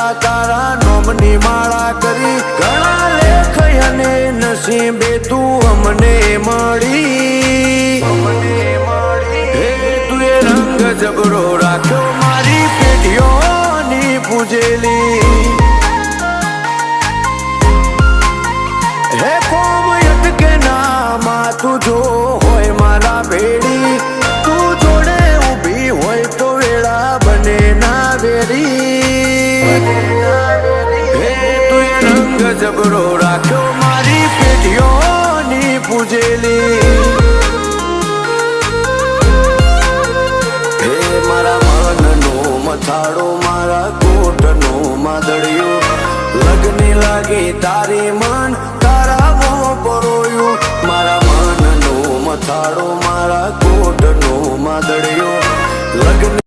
વેળા તારા નોમની માળા કરી ઘણા લેખ અને નસીબે તું અમને મળી હે તું એ રંગ જબરો રાખ્યો મારી પેઢીઓની પૂજેલી હે કોમ અટકે ના તું જો હોય મારા ભેડી તું જોડે ઊભી હોય તો વેળા બને ના વેરી હે તું એ રંગ જબરો રાખ્યો મારી પેઢીઓની પૂજેલી હે મારા મનનો મથાળો મારા કોટનો માદળિયો લગની લાગી તારી મન તારા મોં પરોયું મારા મનનો મથાળો મારા કોટનો માદળિયો લગ્ન